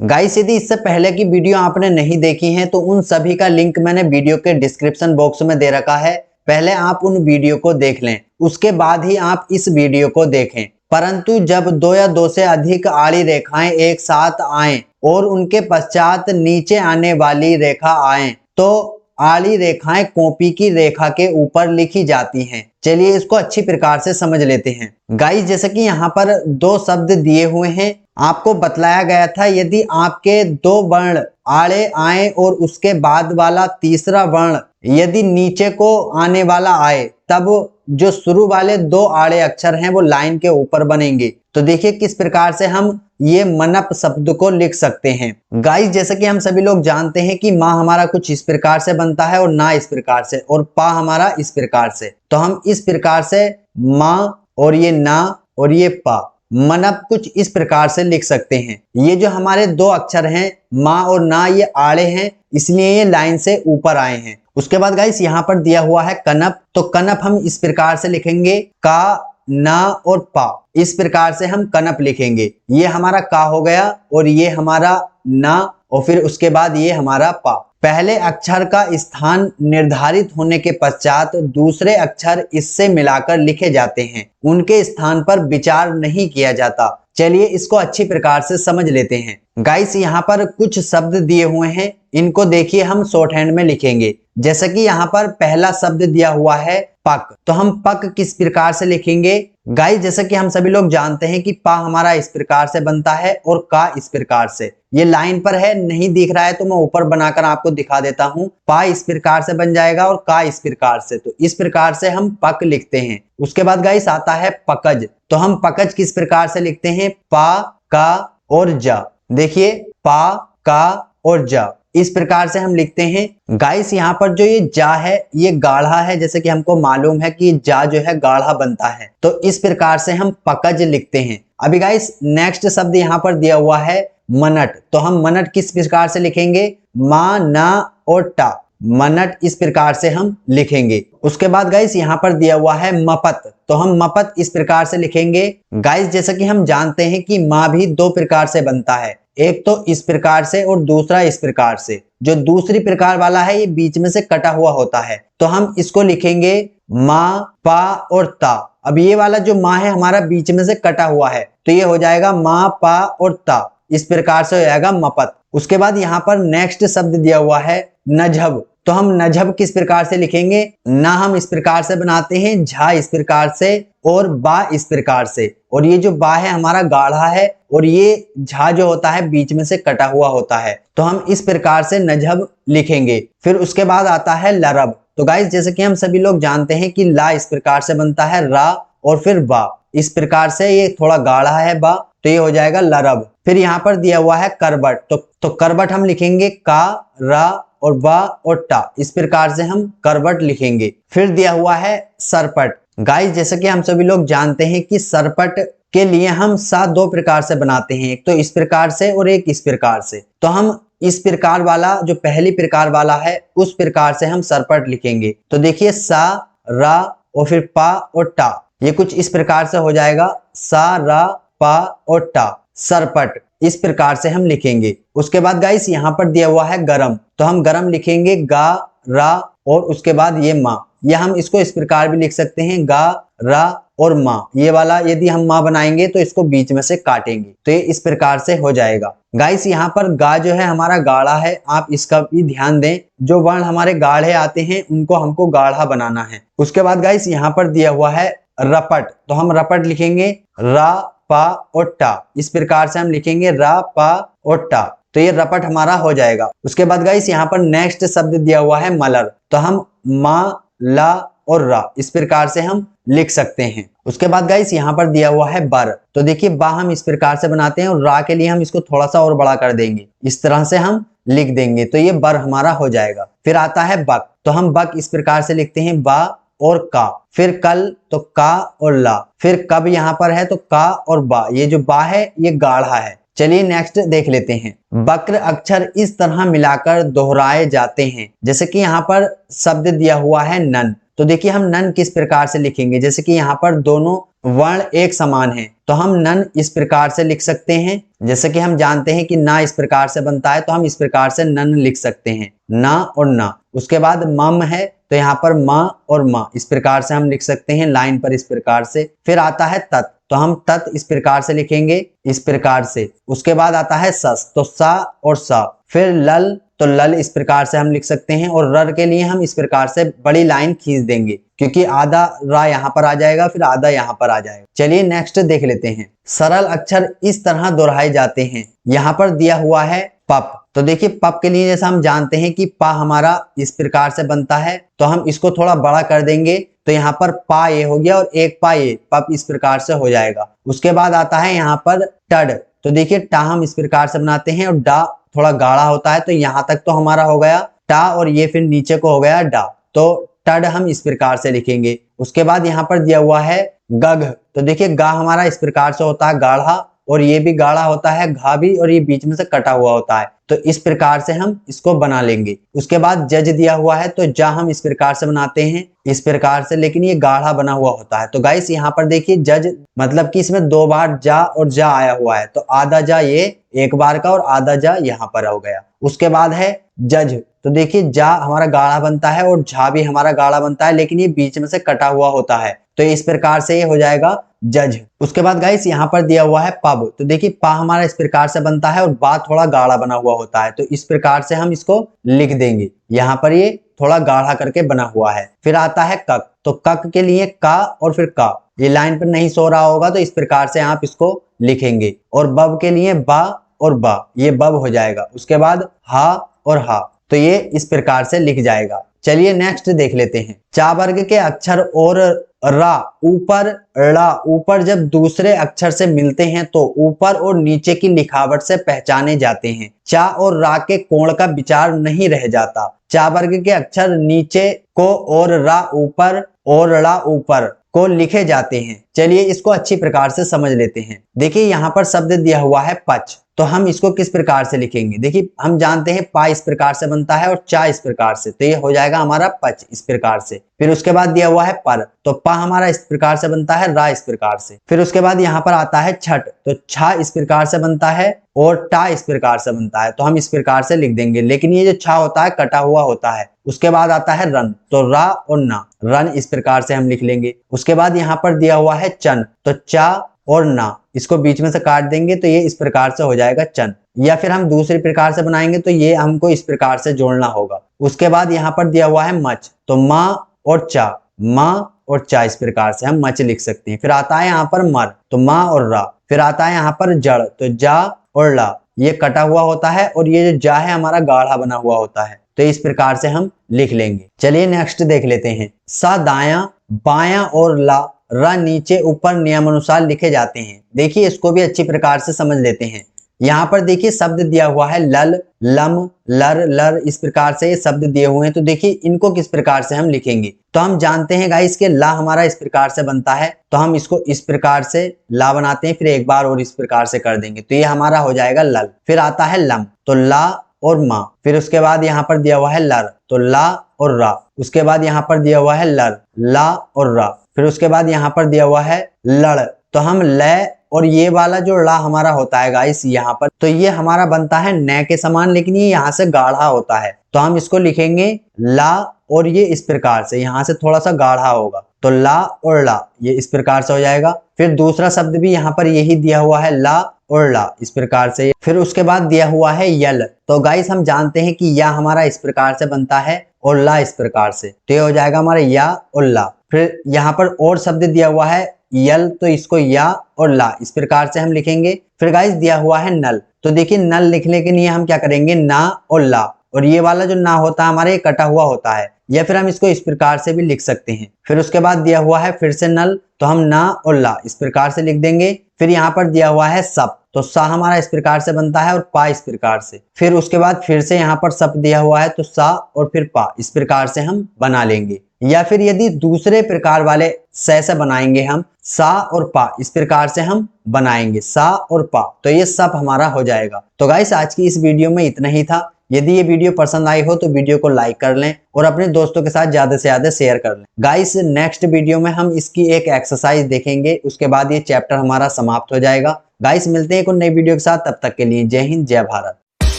Guys यदि इससे पहले की वीडियो आपने नहीं देखी है तो उन सभी का लिंक मैंने वीडियो के डिस्क्रिप्शन बॉक्स में दे रखा है। पहले आप उन वीडियो को देख लें, उसके बाद ही आप इस वीडियो को देखें। परंतु जब दो या दो से अधिक आड़ी रेखाएं एक साथ आएं और उनके पश्चात नीचे आने वाली रेखा आए तो आड़ी रेखाएं कॉपी की रेखा के ऊपर लिखी जाती हैं। चलिए इसको अच्छी प्रकार से समझ लेते हैं। गाइस जैसे कि यहाँ पर दो शब्द दिए हुए हैं, आपको बतलाया गया था यदि आपके दो वर्ण आड़े आए और उसके बाद वाला तीसरा वर्ण यदि नीचे को आने वाला आए तब जो शुरू वाले दो आड़े अक्षर हैं वो लाइन के ऊपर बनेंगे। तो देखिए किस प्रकार से हम ये मनप शब्द को लिख सकते हैं। गाइस जैसे कि हम सभी लोग जानते हैं कि माँ हमारा कुछ इस प्रकार से बनता है और ना इस प्रकार से, और पा हमारा इस प्रकार से। तो हम इस प्रकार से माँ और ये ना और ये पा मनप कुछ इस प्रकार से लिख सकते हैं। ये जो हमारे दो अक्षर हैं माँ और ना, ये आड़े हैं इसलिए ये लाइन से ऊपर आए हैं। उसके बाद गाइस यहाँ पर दिया हुआ है कनप, तो कनप हम इस प्रकार से लिखेंगे का, ना और पा, इस प्रकार से हम कनप लिखेंगे। ये हमारा का हो गया और ये हमारा ना और फिर उसके बाद ये हमारा पा। पहले अक्षर का स्थान निर्धारित होने के पश्चात दूसरे अक्षर इससे मिलाकर लिखे जाते हैं, उनके स्थान पर विचार नहीं किया जाता। चलिए इसको अच्छी प्रकार से समझ लेते हैं। गाइस यहाँ पर कुछ शब्द दिए हुए हैं, इनको देखिए हम शॉर्ट हैंड में लिखेंगे। जैसे कि यहाँ पर पहला शब्द दिया हुआ है पक, तो हम पक किस प्रकार से लिखेंगे। गाइस जैसे कि हम सभी लोग जानते हैं कि पा हमारा इस प्रकार से बनता है और का इस प्रकार से। ये लाइन पर है, नहीं दिख रहा है तो मैं ऊपर बनाकर आपको दिखा देता हूँ। पा इस प्रकार से बन जाएगा और का इस प्रकार से, तो इस प्रकार से हम पक लिखते हैं। उसके बाद गाइस आता है पकज, तो हम पकज किस प्रकार से लिखते हैं, पा का और जा। देखिए पा का और जा इस प्रकार से हम लिखते हैं। गाइस यहाँ पर जो ये जा है ये गाढ़ा है, जैसे कि हमको मालूम है कि जा जो है गाढ़ा बनता है, तो इस प्रकार से हम पकज लिखते हैं। अभी गाइस नेक्स्ट शब्द यहाँ पर दिया हुआ है मनट, तो हम मनट किस प्रकार से लिखेंगे, मा ना और टा, मनट इस प्रकार से हम लिखेंगे। उसके बाद गाइस यहाँ पर दिया हुआ है मपत, तो हम मपत इस प्रकार से लिखेंगे। गाइस जैसा कि हम जानते हैं कि माँ भी दो प्रकार से बनता है, एक तो इस प्रकार से और दूसरा इस प्रकार से। जो दूसरी प्रकार वाला है ये बीच में से कटा हुआ होता है, तो हम इसको लिखेंगे माँ पा और ता। अब ये वाला जो माँ है हमारा बीच में से कटा हुआ है, तो ये हो जाएगा माँ पा और ता, इस प्रकार से हो जाएगा मपत। उसके बाद यहाँ पर नेक्स्ट शब्द दिया हुआ है नझब, तो हम नझब किस प्रकार से लिखेंगे, ना हम इस प्रकार से बनाते हैं, झा इस प्रकार से और बा इस प्रकार से। और ये जो बा है हमारा गाढ़ा है और ये झा जो होता है बीच में से कटा हुआ होता है, तो हम इस प्रकार से नझब लिखेंगे। फिर उसके बाद आता है लरब, तो गाइस जैसे कि हम सभी लोग जानते हैं कि ला इस प्रकार से बनता है, रा और फिर बा इस प्रकार से, ये थोड़ा गाढ़ा है बा, तो ये हो जाएगा लरब। फिर यहाँ पर दिया हुआ है करबट, तो करबट हम लिखेंगे का, रा और बा और टा, इस प्रकार से हम करबट लिखेंगे। फिर दिया हुआ है सरपट। गाइस जैसे कि हम सभी लोग जानते हैं कि सरपट के लिए हम सा दो प्रकार से बनाते हैं, एक तो इस प्रकार से और एक इस प्रकार से। तो हम इस प्रकार वाला जो पहली प्रकार वाला है उस प्रकार से हम सरपट लिखेंगे। तो देखिए सा, रा और फिर पा और टा, ये कुछ इस प्रकार से हो जाएगा, सा रा पा और टा, सरपट इस प्रकार से हम लिखेंगे। उसके बाद गाइस यहाँ पर दिया हुआ है गरम, तो हम गरम लिखेंगे गा, रा और उसके बाद ये माँ, या हम इसको इस प्रकार भी लिख सकते हैं गा, रा और माँ। ये वाला यदि हम माँ बनाएंगे तो इसको बीच में से काटेंगे, तो ये इस प्रकार से हो जाएगा। गाइस यहाँ पर गा जो है हमारा गाढ़ा है, आप इसका भी ध्यान दें, जो वर्ण हमारे गाढ़े आते हैं उनको हमको गाढ़ा बनाना है। उसके बाद गाइस यहाँ पर दिया हुआ है रपट, तो हम रपट लिखेंगे रा पा और टा, इस प्रकार से हम लिखेंगे रा पा और टा, तो ये रपट हमारा हो जाएगा। उसके बाद गाइस यहाँ पर नेक्स्ट शब्द दिया हुआ है मलर, तो हम मा, ला और रा इस प्रकार से हम लिख सकते हैं। उसके बाद गाइस यहाँ पर दिया हुआ है बर, तो देखिए बा हम इस प्रकार से बनाते हैं और रा के लिए हम इसको थोड़ा सा और बड़ा कर देंगे, इस तरह से हम लिख देंगे, तो ये बर हमारा हो जाएगा। फिर आता है बक, तो हम बक इस प्रकार से लिखते हैं बा और का। फिर कल, तो का और ला। फिर कब यहाँ पर है तो का और बा, ये जो बा है ये गाढ़ा है। चलिए नेक्स्ट देख लेते हैं। वक्र अक्षर इस तरह मिलाकर दोहराए जाते हैं, जैसे कि यहाँ पर शब्द दिया हुआ है नन, तो देखिए हम नन किस प्रकार से लिखेंगे, जैसे कि यहाँ पर दोनों वर्ण एक समान हैं तो हम नन इस प्रकार से लिख सकते हैं। जैसे कि हम जानते हैं कि ना इस प्रकार से बनता है तो हम इस प्रकार से नन लिख सकते हैं, ना और ना। उसके बाद मम है तो यहाँ पर माँ और माँ इस प्रकार से हम लिख सकते हैं लाइन पर इस प्रकार से। फिर आता है तत्, तो हम तत् इस प्रकार से लिखेंगे इस प्रकार से। उसके बाद आता है सस, तो सा और सा। फिर लल, तो लल इस प्रकार से हम लिख सकते हैं और रर के लिए हम इस प्रकार से बड़ी लाइन खींच देंगे क्योंकि आधा रा यहाँ पर आ जाएगा फिर आधा यहाँ पर आ जाएगा। चलिए नेक्स्ट देख लेते हैं। सरल अक्षर इस तरह दोहराए जाते हैं। यहाँ पर दिया हुआ है पप, तो देखिए पप के लिए जैसा हम जानते हैं कि पा हमारा इस प्रकार से बनता है तो हम इसको थोड़ा बड़ा कर देंगे तो यहाँ पर पा ये हो गया और एक पा ये, पप इस प्रकार से हो जाएगा। उसके बाद आता है यहाँ पर टड, तो देखिए टा हम इस प्रकार से बनाते हैं और डा थोड़ा गाढ़ा होता है तो यहाँ तक तो हमारा हो गया टा और ये फिर नीचे को हो गया डा, तो टड हम इस प्रकार से लिखेंगे। उसके बाद यहाँ पर दिया हुआ है गग, तो देखिए गा हमारा इस प्रकार से होता है गाढ़ा और ये भी गाढ़ा होता है घा भी, और ये बीच में से कटा हुआ होता है तो इस प्रकार से हम इसको बना लेंगे। उसके बाद जज दिया हुआ है तो जा हम इस प्रकार से बनाते हैं इस प्रकार से, लेकिन ये गाढ़ा बना हुआ होता है। तो गाइस यहाँ पर देखिए जज मतलब कि इसमें दो बार जा और जा आया हुआ है तो आधा जा ये एक बार का और आधा जा यहाँ पर हो गया। उसके बाद है जज, तो देखिए जा हमारा गाढ़ा बनता है और झा भी हमारा गाढ़ा बनता है लेकिन ये बीच में से कटा हुआ होता है तो इस प्रकार से ये हो जाएगा जज। उसके बाद गाइस यहाँ पर दिया हुआ है पब, तो देखिए पा हमारा इस प्रकार से बनता है और बा थोड़ा गाढ़ा बना हुआ होता है तो इस प्रकार से हम इसको लिख देंगे। यहाँ पर ये थोड़ा गाढ़ा करके बना हुआ है। फिर आता है कक, तो कक के लिए का और फिर का, ये लाइन पर नहीं सो रहा होगा तो इस प्रकार से आप इसको लिखेंगे। और बब के लिए बा और बा, ये बब हो जाएगा। उसके बाद हा और हा, तो ये इस प्रकार से लिख जाएगा। चलिए नेक्स्ट देख लेते हैं। चा वर्ग के अक्षर और रा ऊपर ड़ा ऊपर जब दूसरे अक्षर से मिलते हैं तो ऊपर और नीचे की लिखावट से पहचाने जाते हैं। चा और रा के कोण का विचार नहीं रह जाता। चा वर्ग के अक्षर नीचे को और रा ऊपर और ड़ा ऊपर को लिखे जाते हैं। चलिए इसको अच्छी प्रकार से समझ लेते हैं। देखिए यहाँ पर शब्द दिया हुआ है पच, तो हम इसको किस प्रकार से लिखेंगे। देखिए हम जानते हैं पा इस प्रकार से बनता है और चा इस प्रकार से, तो ये हो जाएगा हमारा पच इस प्रकार से। फिर उसके बाद दिया हुआ है पर, तो पा हमारा इस प्रकार से बनता है रा इस प्रकार से। फिर उसके बाद यहाँ पर आता है छठ, तो छा इस प्रकार से बनता है और टा इस प्रकार से बनता है तो हम इस प्रकार से लिख देंगे, लेकिन ये जो छा होता है कटा हुआ होता है। उसके बाद आता है रन, तो रा और ना, रन इस प्रकार से हम लिख लेंगे। उसके बाद यहाँ पर दिया हुआ है चन, तो चा और ना इसको बीच में से काट देंगे तो ये इस प्रकार से हो जाएगा चन। या फिर हम दूसरे प्रकार से बनाएंगे तो ये हमको इस प्रकार से जोड़ना होगा। उसके बाद यहाँ पर दिया हुआ है मच, तो माँ और चा, माँ और चा इस प्रकार से हम मच लिख सकते हैं। फिर आता है यहाँ पर मर, तो माँ और रा। फिर आता है यहाँ पर जड़, तो जा और ला, ये कटा हुआ होता है और ये जो जा है हमारा गाढ़ा बना हुआ होता है तो इस प्रकार से हम लिख लेंगे। चलिए नेक्स्ट देख लेते हैं। सा दाया बाया और ला रा नीचे ऊपर नियमानुसार लिखे जाते हैं। देखिए इसको भी अच्छी प्रकार से समझ लेते हैं। यहाँ पर देखिए शब्द दिया हुआ है लल, लम, लर, लर, इस प्रकार से ये शब्द दिए हुए हैं तो देखिए इनको किस प्रकार से हम लिखेंगे। तो हम जानते हैं गाइस के ला हमारा इस प्रकार से बनता है तो हम इसको इस प्रकार से ला बनाते हैं, फिर एक बार और इस प्रकार से कर देंगे तो ये हमारा हो जाएगा लल। फिर आता है लम, तो ला और माँ। फिर उसके बाद यहाँ पर दिया हुआ है लर, तो ला और रा। उसके बाद यहाँ पर दिया हुआ है लर, ला और रा। फिर उसके बाद यहाँ पर दिया हुआ है लड़, तो हम ल और ये वाला जो ला हमारा होता है गाइस यहाँ पर, तो ये हमारा बनता है न के समान, लेकिन ये यहाँ से गाढ़ा होता है तो हम इसको लिखेंगे ला और ये इस प्रकार से यहाँ से थोड़ा सा गाढ़ा होगा तो ला और ला, ये इस प्रकार से हो जाएगा। फिर दूसरा शब्द भी यहाँ पर यही दिया हुआ है ला और ला इस प्रकार से। फिर उसके बाद दिया हुआ है यल, तो गाइस हम जानते हैं कि या हमारा इस प्रकार से बनता है और ला इस प्रकार से, तो ये हो जाएगा हमारा या और ला। फिर यहाँ पर और शब्द दिया हुआ है यल, तो इसको या और ला इस प्रकार से हम लिखेंगे। फिर गाइस दिया हुआ है नल, तो देखिए नल लिखने के लिए हम क्या करेंगे ना और ला, और ये वाला जो ना होता है हमारे कटा हुआ होता है, या फिर हम इसको इस प्रकार से भी लिख सकते हैं। फिर उसके बाद दिया हुआ है फिर से नल, तो हम ना और ला इस प्रकार से लिख देंगे। फिर यहाँ पर दिया हुआ है सप, तो सा हमारा इस प्रकार से बनता है और पा इस प्रकार से। फिर उसके बाद फिर से यहाँ पर सप दिया हुआ है तो सा और फिर पा इस प्रकार से हम बना लेंगे। या फिर यदि दूसरे प्रकार वाले से बनाएंगे हम सा और पा इस प्रकार से हम बनाएंगे सा और पा, तो ये सब हमारा हो जाएगा। तो गाइस आज की इस वीडियो में इतना ही था। यदि ये वीडियो पसंद आई हो तो वीडियो को लाइक कर लें और अपने दोस्तों के साथ ज्यादा से ज्यादा शेयर कर लें। गाइस नेक्स्ट वीडियो में हम इसकी एक एक्सरसाइज देखेंगे, उसके बाद ये चैप्टर हमारा समाप्त हो जाएगा। गाइस मिलते हैं एक नई वीडियो के साथ, तब तक के लिए जय हिंद जय भारत।